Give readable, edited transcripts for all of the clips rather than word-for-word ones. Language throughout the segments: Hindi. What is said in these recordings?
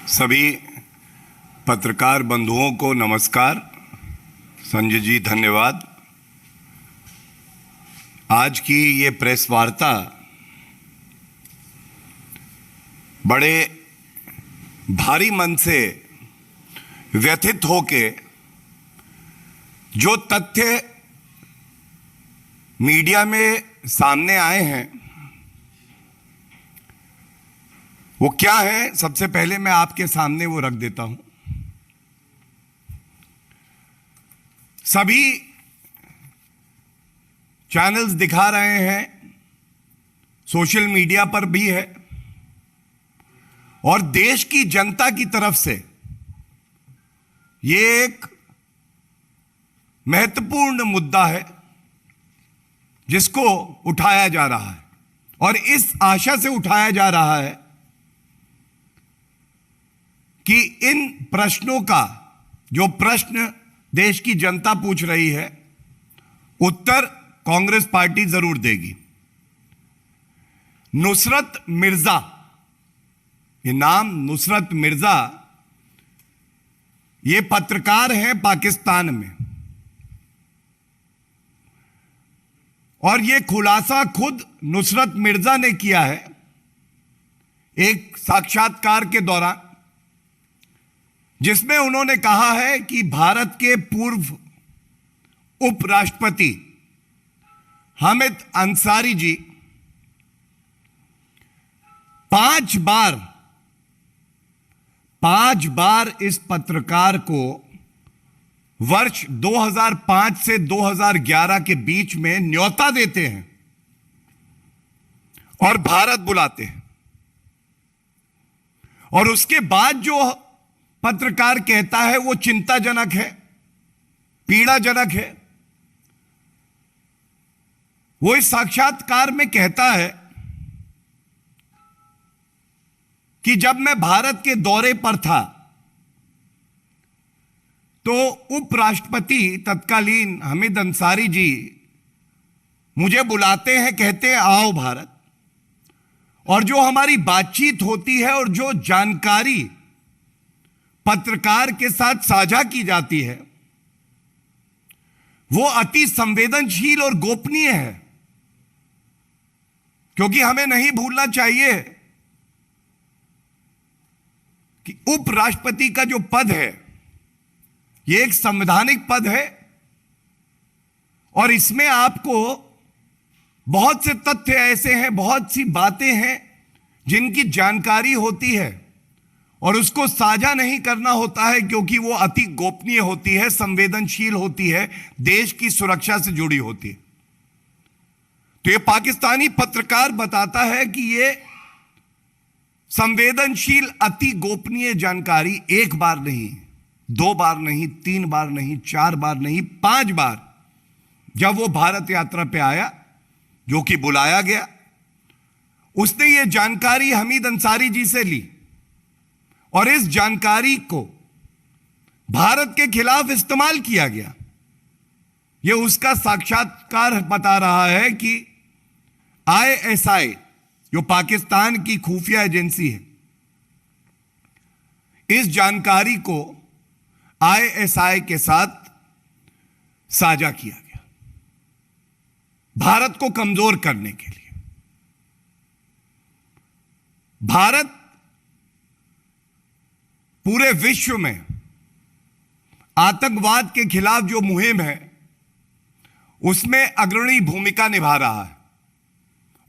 सभी पत्रकार बंधुओं को नमस्कार। संजय जी धन्यवाद। आज की ये प्रेस वार्ता बड़े भारी मन से व्यथित होके जो तथ्य मीडिया में सामने आए हैं वो क्या है, सबसे पहले मैं आपके सामने वो रख देता हूं। सभी चैनल्स दिखा रहे हैं, सोशल मीडिया पर भी है, और देश की जनता की तरफ से ये एक महत्वपूर्ण मुद्दा है जिसको उठाया जा रहा है, और इस आशा से उठाया जा रहा है कि इन प्रश्नों का, जो प्रश्न देश की जनता पूछ रही है, उत्तर कांग्रेस पार्टी जरूर देगी। नुसरत मिर्जा, ये नाम नुसरत मिर्जा, ये पत्रकार हैं पाकिस्तान में, और ये खुलासा खुद नुसरत मिर्जा ने किया है एक साक्षात्कार के दौरान, जिसमें उन्होंने कहा है कि भारत के पूर्व उपराष्ट्रपति हामिद अंसारी जी 5 बार इस पत्रकार को वर्ष 2005 से 2011 के बीच में न्योता देते हैं और भारत बुलाते हैं, और उसके बाद जो पत्रकार कहता है वो चिंताजनक है, पीड़ाजनक है। वो इस साक्षात्कार में कहता है कि जब मैं भारत के दौरे पर था तो उपराष्ट्रपति तत्कालीन हामिद अंसारी जी मुझे बुलाते हैं, कहते हैं आओ भारत, और जो हमारी बातचीत होती है और जो जानकारी पत्रकार के साथ साझा की जाती है वो अति संवेदनशील और गोपनीय है, क्योंकि हमें नहीं भूलना चाहिए कि उपराष्ट्रपति का जो पद है ये एक संवैधानिक पद है, और इसमें आपको बहुत से तथ्य ऐसे हैं, बहुत सी बातें हैं जिनकी जानकारी होती है और उसको साझा नहीं करना होता है, क्योंकि वो अति गोपनीय होती है, संवेदनशील होती है, देश की सुरक्षा से जुड़ी होती है। तो ये पाकिस्तानी पत्रकार बताता है कि ये संवेदनशील अति गोपनीय जानकारी 1 बार नहीं, 2 बार नहीं, 3 बार नहीं, 4 बार नहीं, 5 बार जब वो भारत यात्रा पे आया, जो कि बुलाया गया, उसने ये जानकारी हामिद अंसारी जी से ली, और इस जानकारी को भारत के खिलाफ इस्तेमाल किया गया। यह उसका साक्षात्कार बता रहा है कि ISI, जो पाकिस्तान की खुफिया एजेंसी है, इस जानकारी को ISI के साथ साझा किया गया भारत को कमजोर करने के लिए। भारत पूरे विश्व में आतंकवाद के खिलाफ जो मुहिम है उसमें अग्रणी भूमिका निभा रहा है,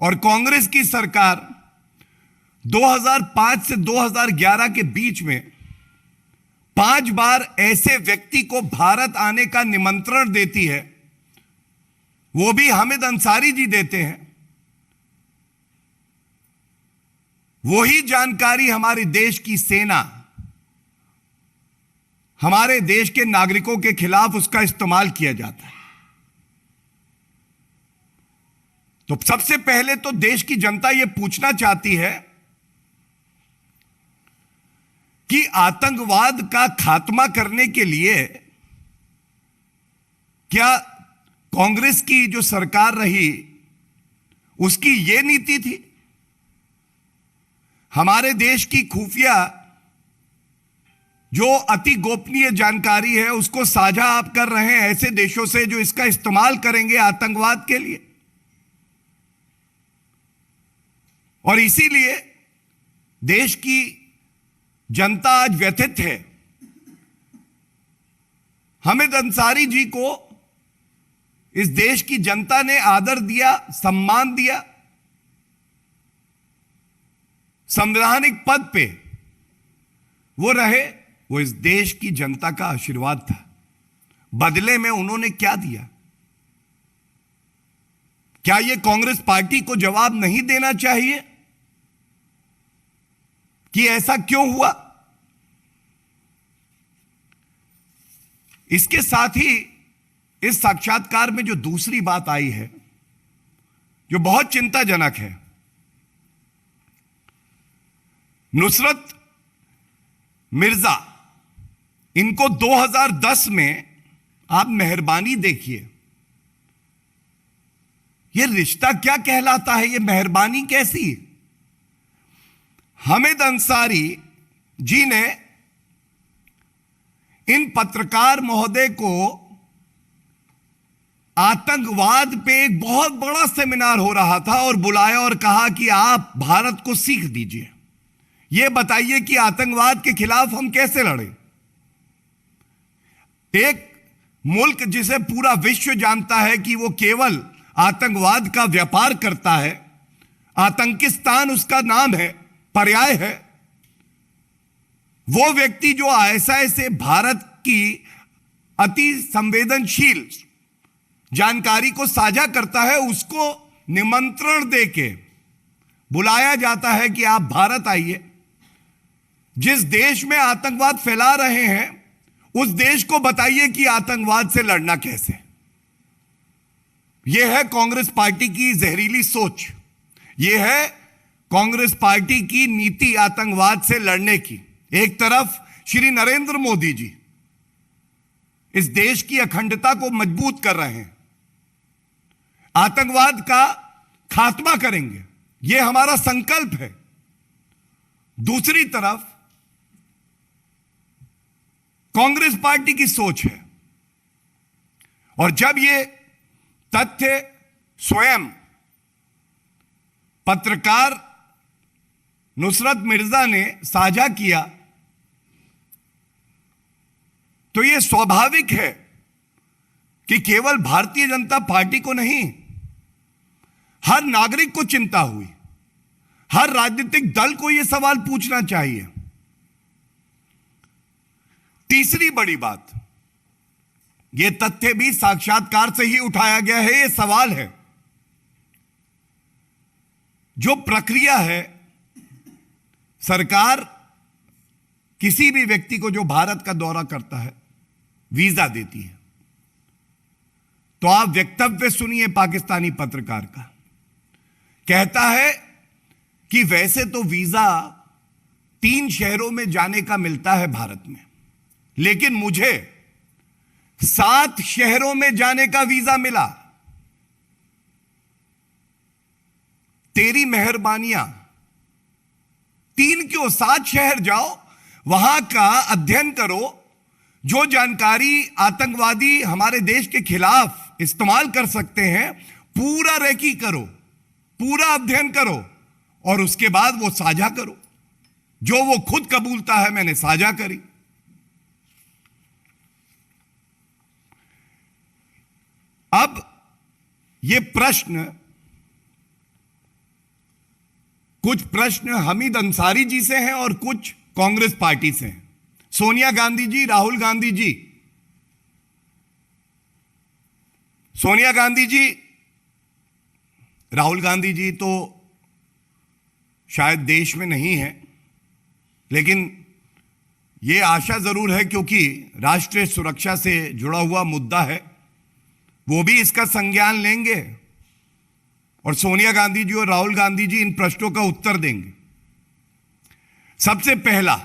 और कांग्रेस की सरकार 2005 से 2011 के बीच में 5 बार ऐसे व्यक्ति को भारत आने का निमंत्रण देती है, वो भी हामिद अंसारी जी देते हैं। वही जानकारी हमारे देश की सेना, हमारे देश के नागरिकों के खिलाफ उसका इस्तेमाल किया जाता है। तो सबसे पहले तो देश की जनता यह पूछना चाहती है कि आतंकवाद का खात्मा करने के लिए क्या कांग्रेस की जो सरकार रही उसकी यह नीति थी? हमारे देश की खुफिया जो अति गोपनीय जानकारी है उसको साझा आप कर रहे हैं ऐसे देशों से जो इसका इस्तेमाल करेंगे आतंकवाद के लिए। और इसीलिए देश की जनता आज व्यथित है। हामिद अंसारी जी को इस देश की जनता ने आदर दिया, सम्मान दिया, संवैधानिक पद पे वो रहे, वो इस देश की जनता का आशीर्वाद था। बदले में उन्होंने क्या दिया? क्या यह कांग्रेस पार्टी को जवाब नहीं देना चाहिए कि ऐसा क्यों हुआ? इसके साथ ही इस साक्षात्कार में जो दूसरी बात आई है जो बहुत चिंताजनक है, नुसरत मिर्जा, इनको 2010 में आप मेहरबानी देखिए, यह रिश्ता क्या कहलाता है? यह मेहरबानी कैसी? हामिद अंसारी जी ने इन पत्रकार महोदय को आतंकवाद पे एक बहुत बड़ा सेमिनार हो रहा था और बुलाया और कहा कि आप भारत को सीख दीजिए, यह बताइए कि आतंकवाद के खिलाफ हम कैसे लड़ें। एक मुल्क जिसे पूरा विश्व जानता है कि वो केवल आतंकवाद का व्यापार करता है, आतंकिस्तान उसका नाम है, पर्याय है, वो व्यक्ति जो आईएसआई से भारत की अति संवेदनशील जानकारी को साझा करता है, उसको निमंत्रण देके बुलाया जाता है कि आप भारत आइए। जिस देश में आतंकवाद फैला रहे हैं उस देश को बताइए कि आतंकवाद से लड़ना कैसे। यह है कांग्रेस पार्टी की जहरीली सोच, यह है कांग्रेस पार्टी की नीति आतंकवाद से लड़ने की। एक तरफ श्री नरेंद्र मोदी जी इस देश की अखंडता को मजबूत कर रहे हैं, आतंकवाद का खात्मा करेंगे, यह हमारा संकल्प है। दूसरी तरफ कांग्रेस पार्टी की सोच है। और जब यह तथ्य स्वयं पत्रकार नुसरत मिर्जा ने साझा किया तो यह स्वाभाविक है कि केवल भारतीय जनता पार्टी को नहीं, हर नागरिक को चिंता हुई, हर राजनीतिक दल को यह सवाल पूछना चाहिए। तीसरी बड़ी बात, यह तथ्य भी साक्षात्कार से ही उठाया गया है, यह सवाल है, जो प्रक्रिया है, सरकार किसी भी व्यक्ति को जो भारत का दौरा करता है वीजा देती है। तो आप वक्तव्य सुनिए पाकिस्तानी पत्रकार का, कहता है कि वैसे तो वीजा 3 शहरों में जाने का मिलता है भारत में, लेकिन मुझे 7 शहरों में जाने का वीजा मिला। तेरी मेहरबानियां, 3 क्यों, 7 शहर जाओ, वहां का अध्ययन करो, जो जानकारी आतंकवादी हमारे देश के खिलाफ इस्तेमाल कर सकते हैं, पूरा रेकी करो, पूरा अध्ययन करो और उसके बाद वो साझा करो। जो वो खुद कबूलता है मैंने साझा करी। अब ये प्रश्न, कुछ प्रश्न हामिद अंसारी जी से हैं और कुछ कांग्रेस पार्टी से हैं। सोनिया गांधी जी, राहुल गांधी जी, सोनिया गांधी जी, राहुल गांधी जी तो शायद देश में नहीं है, लेकिन यह आशा जरूर है क्योंकि राष्ट्रीय सुरक्षा से जुड़ा हुआ मुद्दा है, वो भी इसका संज्ञान लेंगे और सोनिया गांधी जी और राहुल गांधी जी इन प्रश्नों का उत्तर देंगे। सबसे पहला,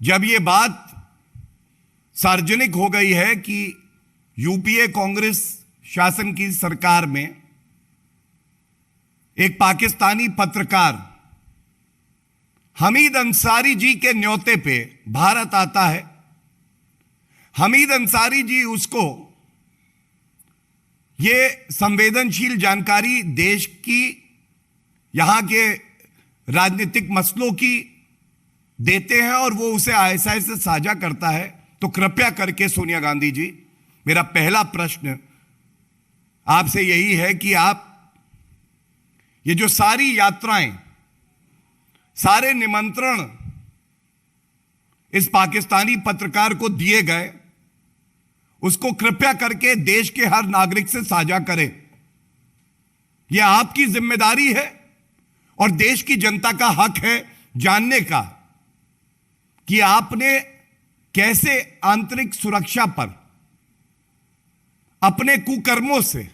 जब यह बात सार्वजनिक हो गई है कि यूपीए कांग्रेस शासन की सरकार में एक पाकिस्तानी पत्रकार हमीद अंसारी जी के न्योते पे भारत आता है। हमीद अंसारी जी उसको ये संवेदनशील जानकारी देश की, यहां के राजनीतिक मसलों की देते हैं और वो उसे आईएसआई से साझा करता है। तो कृपया करके सोनिया गांधी जी, मेरा पहला प्रश्न आपसे यही है कि आप ये जो सारी यात्राएं, सारे निमंत्रण इस पाकिस्तानी पत्रकार को दिए गए, उसको कृपया करके देश के हर नागरिक से साझा करें। यह आपकी जिम्मेदारी है और देश की जनता का हक है जानने का कि आपने कैसे आंतरिक सुरक्षा पर अपने कुकर्मों से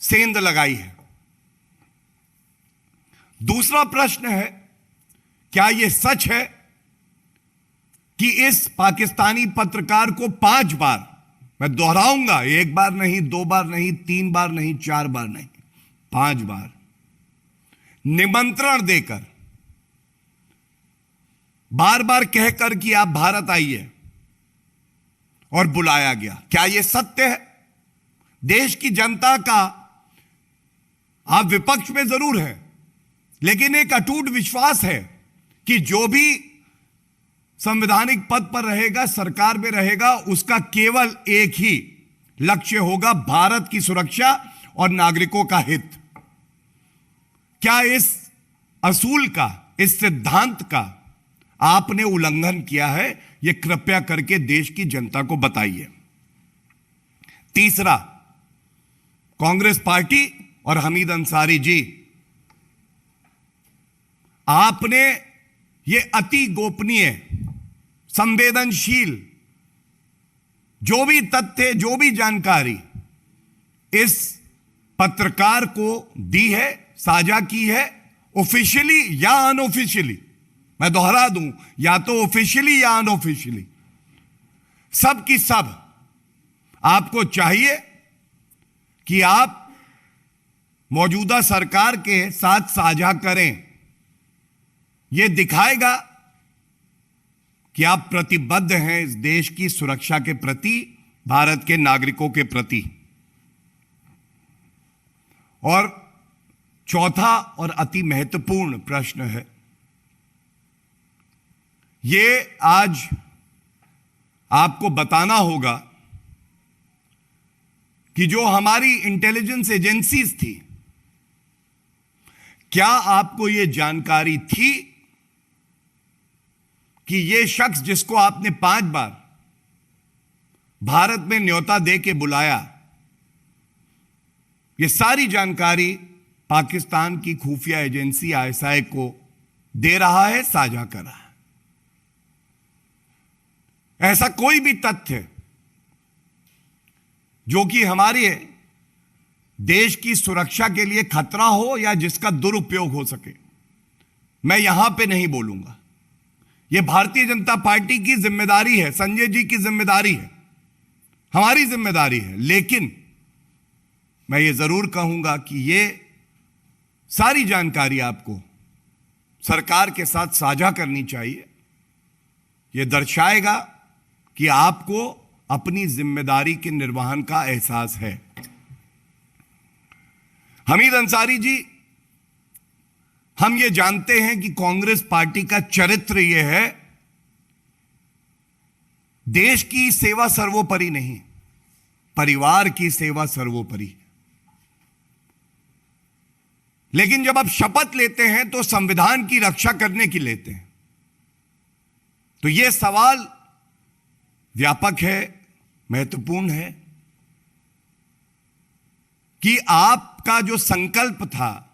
सेंध लगाई है। दूसरा प्रश्न है, क्या यह सच है कि इस पाकिस्तानी पत्रकार को 5 बार, मैं दोहराऊंगा, 1 बार नहीं, 2 बार नहीं, 3 बार नहीं, 4 बार नहीं, 5 बार निमंत्रण देकर, बार बार कहकर कि आप भारत आइए और बुलाया गया? क्या यह सत्य है? देश की जनता का आप विपक्ष में जरूर है, लेकिन एक अटूट विश्वास है कि जो भी संवैधानिक पद पर रहेगा, सरकार में रहेगा, उसका केवल एक ही लक्ष्य होगा, भारत की सुरक्षा और नागरिकों का हित। क्या इस असूल का, इस सिद्धांत का आपने उल्लंघन किया है? यह कृपया करके देश की जनता को बताइए। तीसरा, कांग्रेस पार्टी और हमीद अंसारी जी, आपने ये अति गोपनीय, संवेदनशील जो भी तथ्य, जो भी जानकारी इस पत्रकार को दी है, साझा की है, ऑफिशियली या अनऑफिशियली, मैं दोहरा दूं, या तो ऑफिशियली या अनऑफिशियली, सब की सब आपको चाहिए कि आप मौजूदा सरकार के साथ साझा करें। यह दिखाएगा कि आप प्रतिबद्ध हैं इस देश की सुरक्षा के प्रति, भारत के नागरिकों के प्रति। और चौथा और अति महत्वपूर्ण प्रश्न है, यह आज आपको बताना होगा कि जो हमारी इंटेलिजेंस एजेंसीज थी, क्या आपको यह जानकारी थी कि यह शख्स जिसको आपने 5 बार भारत में न्योता दे के बुलाया, यह सारी जानकारी पाकिस्तान की खुफिया एजेंसी आईएसआई को दे रहा है, साझा कर रहा है? ऐसा कोई भी तथ्य जो कि हमारे देश की सुरक्षा के लिए खतरा हो या जिसका दुरुपयोग हो सके, मैं यहां पे नहीं बोलूंगा। यह भारतीय जनता पार्टी की जिम्मेदारी है, संजय जी की जिम्मेदारी है, हमारी जिम्मेदारी है। लेकिन मैं ये जरूर कहूंगा कि यह सारी जानकारी आपको सरकार के साथ साझा करनी चाहिए। यह दर्शाएगा कि आपको अपनी जिम्मेदारी के निर्वहन का एहसास है। हमीद अंसारी जी, हम ये जानते हैं कि कांग्रेस पार्टी का चरित्र यह है, देश की सेवा सर्वोपरि नहीं, परिवार की सेवा सर्वोपरि। लेकिन जब आप शपथ लेते हैं तो संविधान की रक्षा करने की लेते हैं। तो यह सवाल व्यापक है, महत्वपूर्ण है कि आपका जो संकल्प था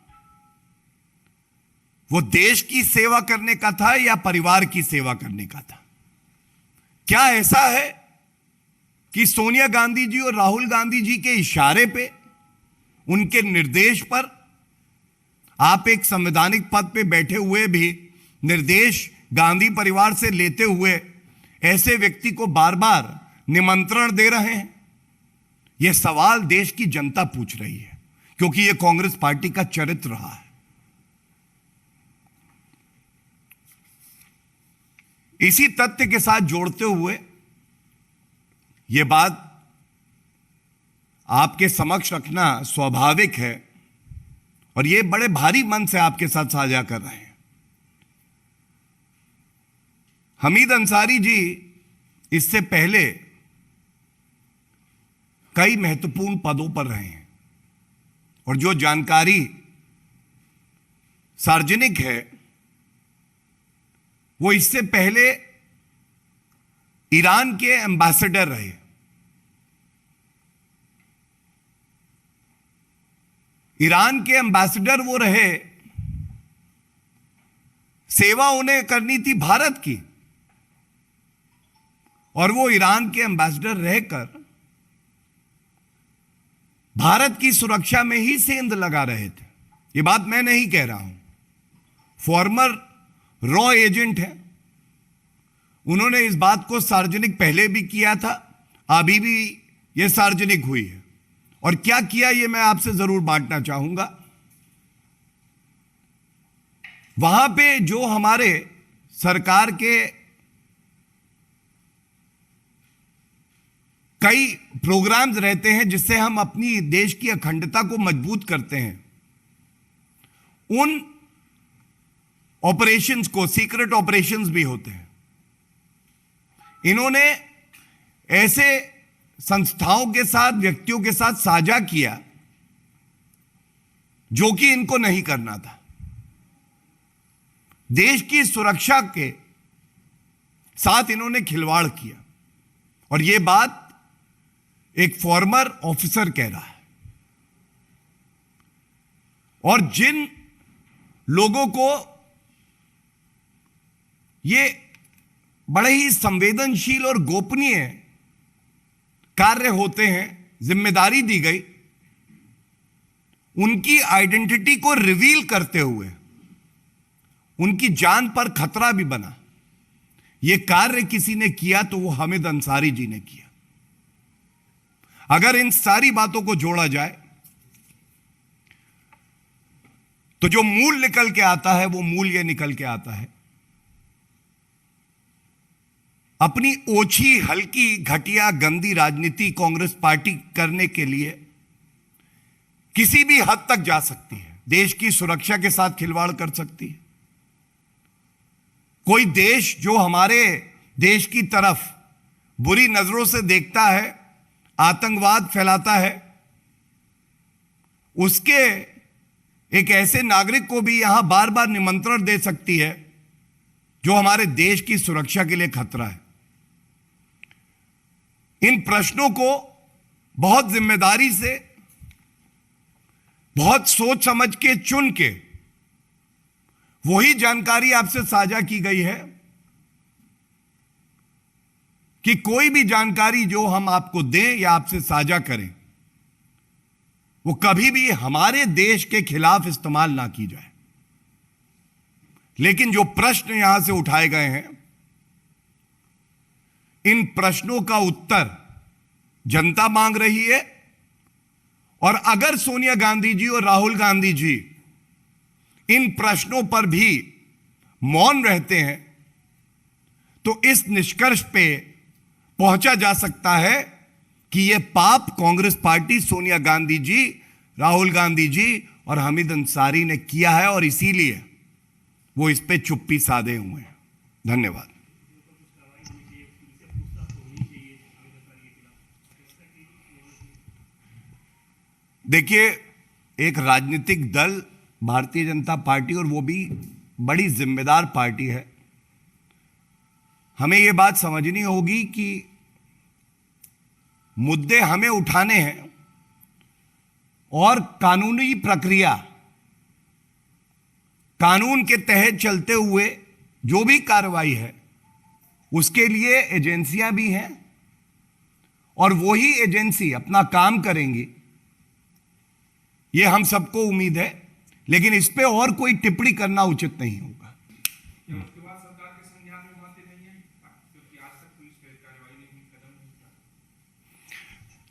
वो देश की सेवा करने का था या परिवार की सेवा करने का था? क्या ऐसा है कि सोनिया गांधी जी और राहुल गांधी जी के इशारे पे, उनके निर्देश पर आप एक संवैधानिक पद पे बैठे हुए भी निर्देश गांधी परिवार से लेते हुए ऐसे व्यक्ति को बार बार निमंत्रण दे रहे हैं? यह सवाल देश की जनता पूछ रही है, क्योंकि यह कांग्रेस पार्टी का चरित्र रहा है। इसी तथ्य के साथ जोड़ते हुए यह बात आपके समक्ष रखना स्वाभाविक है और यह बड़े भारी मन से आपके साथ साझा कर रहे हैं। हमीद अंसारी जी इससे पहले कई महत्वपूर्ण पदों पर रहे हैं और जो जानकारी सार्वजनिक है वो इससे पहले ईरान के एम्बेसडर रहे। ईरान के एम्बेसडर वो रहे, सेवा उन्हें करनी थी भारत की, और वो ईरान के एम्बेसडर रहकर भारत की सुरक्षा में ही सेंध लगा रहे थे। ये बात मैं नहीं कह रहा हूं, फॉर्मर रॉ एजेंट है, उन्होंने इस बात को सार्वजनिक पहले भी किया था, अभी भी यह सार्वजनिक हुई है। और क्या किया ये मैं आपसे जरूर बांटना चाहूंगा। वहां पे जो हमारे सरकार के कई प्रोग्राम्स रहते हैं जिससे हम अपनी देश की अखंडता को मजबूत करते हैं, उन ऑपरेशंस को सीक्रेट ऑपरेशंस भी होते हैं। इन्होंने ऐसे संस्थाओं के साथ, व्यक्तियों के साथ साझा किया जो कि इनको नहीं करना था। देश की सुरक्षा के साथ इन्होंने खिलवाड़ किया और यह बात एक फॉर्मर ऑफिसर कह रहा है। और जिन लोगों को ये बड़े ही संवेदनशील और गोपनीय कार्य होते हैं, जिम्मेदारी दी गई, उनकी आइडेंटिटी को रिवील करते हुए उनकी जान पर खतरा भी बना। यह कार्य किसी ने किया तो वो हामिद अंसारी जी ने किया। अगर इन सारी बातों को जोड़ा जाए तो जो मूल निकल के आता है वो मूल यह निकल के आता है, अपनी ओछी, हल्की, घटिया, गंदी राजनीति कांग्रेस पार्टी करने के लिए किसी भी हद तक जा सकती है। देश की सुरक्षा के साथ खिलवाड़ कर सकती है। कोई देश जो हमारे देश की तरफ बुरी नजरों से देखता है, आतंकवाद फैलाता है, उसके एक ऐसे नागरिक को भी यहां बार बार निमंत्रण दे सकती है जो हमारे देश की सुरक्षा के लिए खतरा है। इन प्रश्नों को बहुत जिम्मेदारी से, बहुत सोच समझ के चुन के वही जानकारी आपसे साझा की गई है कि कोई भी जानकारी जो हम आपको दें या आपसे साझा करें वो कभी भी हमारे देश के खिलाफ इस्तेमाल ना की जाए। लेकिन जो प्रश्न यहां से उठाए गए हैं, इन प्रश्नों का उत्तर जनता मांग रही है। और अगर सोनिया गांधी जी और राहुल गांधी जी इन प्रश्नों पर भी मौन रहते हैं तो इस निष्कर्ष पे पहुंचा जा सकता है कि यह पाप कांग्रेस पार्टी, सोनिया गांधी जी, राहुल गांधी जी और हामिद अंसारी ने किया है और इसीलिए वो इस पे चुप्पी साधे हुए हैं। धन्यवाद। देखिए, एक राजनीतिक दल भारतीय जनता पार्टी, और वो भी बड़ी जिम्मेदार पार्टी है, हमें यह बात समझनी होगी कि मुद्दे हमें उठाने हैं और कानूनी प्रक्रिया, कानून के तहत चलते हुए जो भी कार्रवाई है उसके लिए एजेंसियां भी हैं और वही एजेंसी अपना काम करेंगी, ये हम सबको उम्मीद है। लेकिन इस पे और कोई टिप्पणी करना उचित नहीं होगा।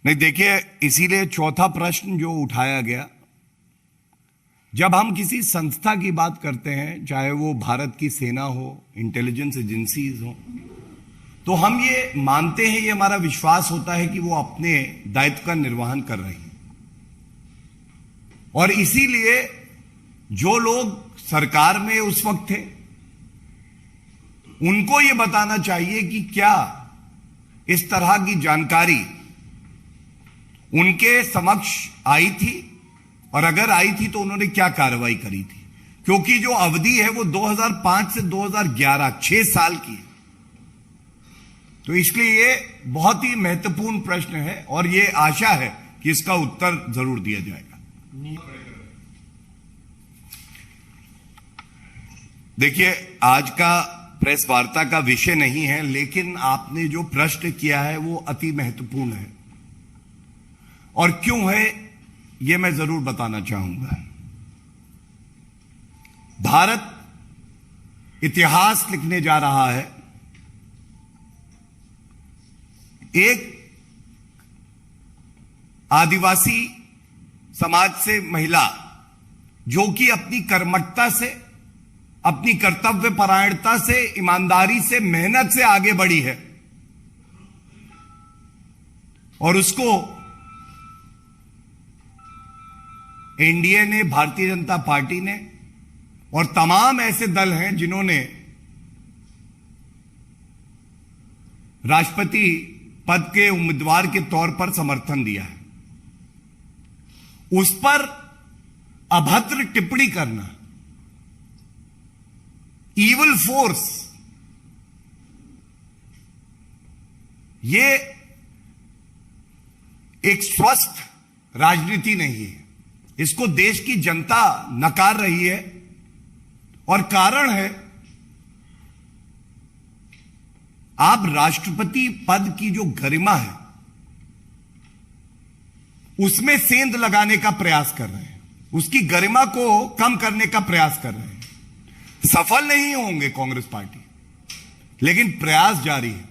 नहीं, देखिए, इसीलिए चौथा प्रश्न जो उठाया गया, जब हम किसी संस्था की बात करते हैं, चाहे वो भारत की सेना हो, इंटेलिजेंस एजेंसीज हो, तो हम ये मानते हैं, ये हमारा विश्वास होता है कि वो अपने दायित्व का निर्वहन कर रही हैं। और इसीलिए जो लोग सरकार में उस वक्त थे, उनको ये बताना चाहिए कि क्या इस तरह की जानकारी उनके समक्ष आई थी, और अगर आई थी तो उन्होंने क्या कार्रवाई करी थी। क्योंकि जो अवधि है वो 2005 से 2011 6 साल की है। तो इसलिए ये बहुत ही महत्वपूर्ण प्रश्न है और ये आशा है कि इसका उत्तर जरूर दिया जाएगा। देखिए, आज का प्रेस वार्ता का विषय नहीं है, लेकिन आपने जो प्रश्न किया है वो अति महत्वपूर्ण है। और क्यों है ये मैं जरूर बताना चाहूंगा। भारत इतिहास लिखने जा रहा है। एक आदिवासी समाज से महिला जो कि अपनी कर्मठता से, अपनी कर्तव्य परायणता से, ईमानदारी से, मेहनत से आगे बढ़ी है, और उसको एनडीए ने, भारतीय जनता पार्टी ने और तमाम ऐसे दल हैं जिन्होंने राष्ट्रपति पद के उम्मीदवार के तौर पर समर्थन दिया है, उस पर अभद्र टिप्पणी करना, ईविल फोर्स, ये एक स्वस्थ राजनीति नहीं है। इसको देश की जनता नकार रही है, और कारण है आप राष्ट्रपति पद की जो गरिमा है उसमें सेंध लगाने का प्रयास कर रहे हैं, उसकी गरिमा को कम करने का प्रयास कर रहे हैं। सफल नहीं होंगे कांग्रेस पार्टी, लेकिन प्रयास जारी है।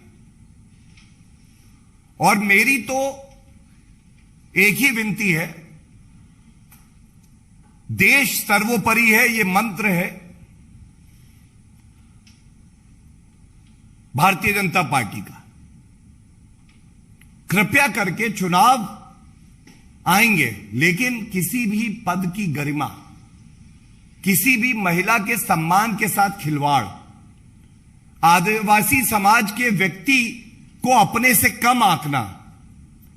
और मेरी तो एक ही विनती है, देश सर्वोपरि है, ये मंत्र है भारतीय जनता पार्टी का। कृपया करके चुनाव आएंगे, लेकिन किसी भी पद की गरिमा, किसी भी महिला के सम्मान के साथ खिलवाड़, आदिवासी समाज के व्यक्ति को अपने से कम आंकना,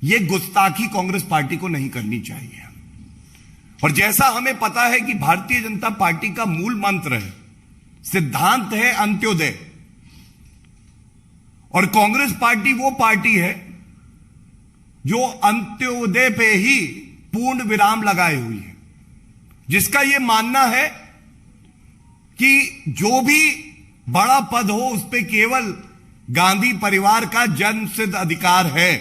यह गुस्ताखी कांग्रेस पार्टी को नहीं करनी चाहिए। और जैसा हमें पता है कि भारतीय जनता पार्टी का मूल मंत्र है, सिद्धांत है अंत्योदय, और कांग्रेस पार्टी वो पार्टी है जो अंत्योदय पे ही पूर्ण विराम लगाए हुई है, जिसका यह मानना है कि जो भी बड़ा पद हो उस पे केवल गांधी परिवार का जन्मसिद्ध अधिकार है।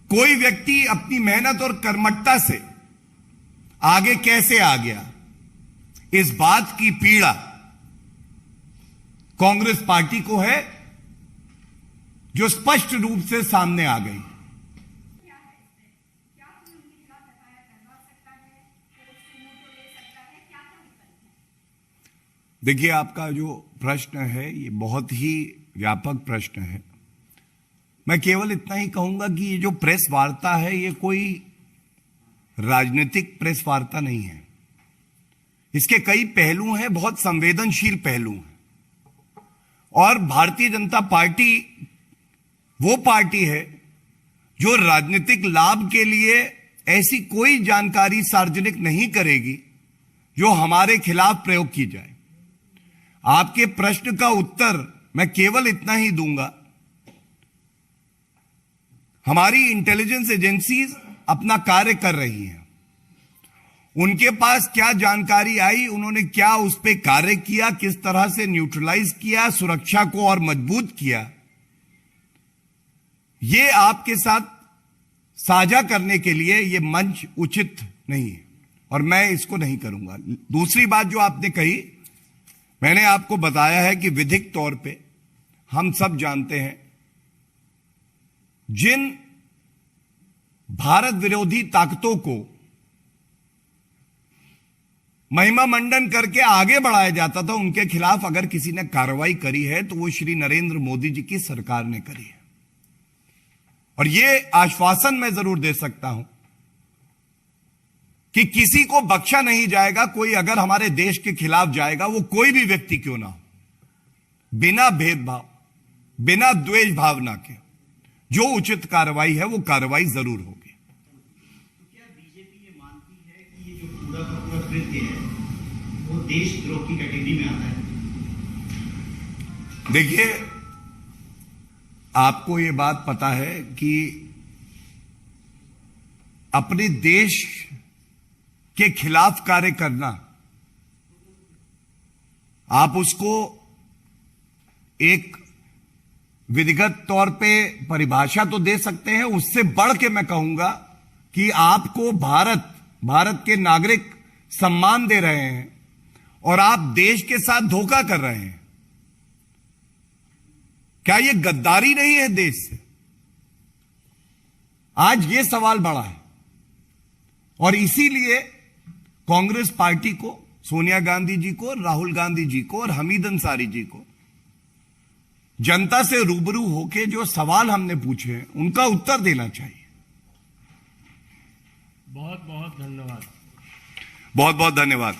कोई व्यक्ति अपनी मेहनत और कर्मठता से आगे कैसे आ गया, इस बात की पीड़ा कांग्रेस पार्टी को है, जो स्पष्ट रूप से सामने आ गई। देखिए, आपका जो प्रश्न है ये बहुत ही व्यापक प्रश्न है। मैं केवल इतना ही कहूंगा कि ये जो प्रेस वार्ता है ये कोई राजनीतिक प्रेस वार्ता नहीं है। इसके कई पहलू हैं, बहुत संवेदनशील पहलू हैं। और भारतीय जनता पार्टी वो पार्टी है जो राजनीतिक लाभ के लिए ऐसी कोई जानकारी सार्वजनिक नहीं करेगी जो हमारे खिलाफ प्रयोग की जाए। आपके प्रश्न का उत्तर मैं केवल इतना ही दूंगा, हमारी इंटेलिजेंस एजेंसीज अपना कार्य कर रही हैं। उनके पास क्या जानकारी आई, उन्होंने क्या उस पर कार्य किया, किस तरह से न्यूट्रलाइज किया, सुरक्षा को और मजबूत किया, ये आपके साथ साझा करने के लिए ये मंच उचित नहीं है और मैं इसको नहीं करूंगा। दूसरी बात जो आपने कही, मैंने आपको बताया है कि विधिक तौर पे हम सब जानते हैं जिन भारत विरोधी ताकतों को महिमा मंडन करके आगे बढ़ाया जाता था। उनके खिलाफ अगर किसी ने कार्रवाई करी है तो वो श्री नरेंद्र मोदी जी की सरकार ने करी है। और ये आश्वासन मैं जरूर दे सकता हूं कि किसी को बख्शा नहीं जाएगा। कोई अगर हमारे देश के खिलाफ जाएगा, वो कोई भी व्यक्ति क्यों ना हो, बिना भेदभाव, बिना द्वेष भावना के जो उचित कार्रवाई है वो कार्रवाई जरूर होगी। तो क्या बीजेपी ये मानती है कि ये जो पूरा का पूरा कृत्य है वो देशद्रोह की कैटेगरी में आता है? देखिए, आपको ये बात पता है कि अपने देश के खिलाफ कार्य करना, आप उसको एक विधिगत तौर पे परिभाषा तो दे सकते हैं, उससे बढ़ के मैं कहूंगा कि आपको भारत के नागरिक सम्मान दे रहे हैं और आप देश के साथ धोखा कर रहे हैं। क्या यह गद्दारी नहीं है देश से? आज यह सवाल बड़ा है और इसीलिए कांग्रेस पार्टी को, सोनिया गांधी जी को, राहुल गांधी जी को और हमीद अंसारी जी को जनता से रूबरू होके जो सवाल हमने पूछे हैं उनका उत्तर देना चाहिए। बहुत बहुत धन्यवाद। बहुत बहुत धन्यवाद।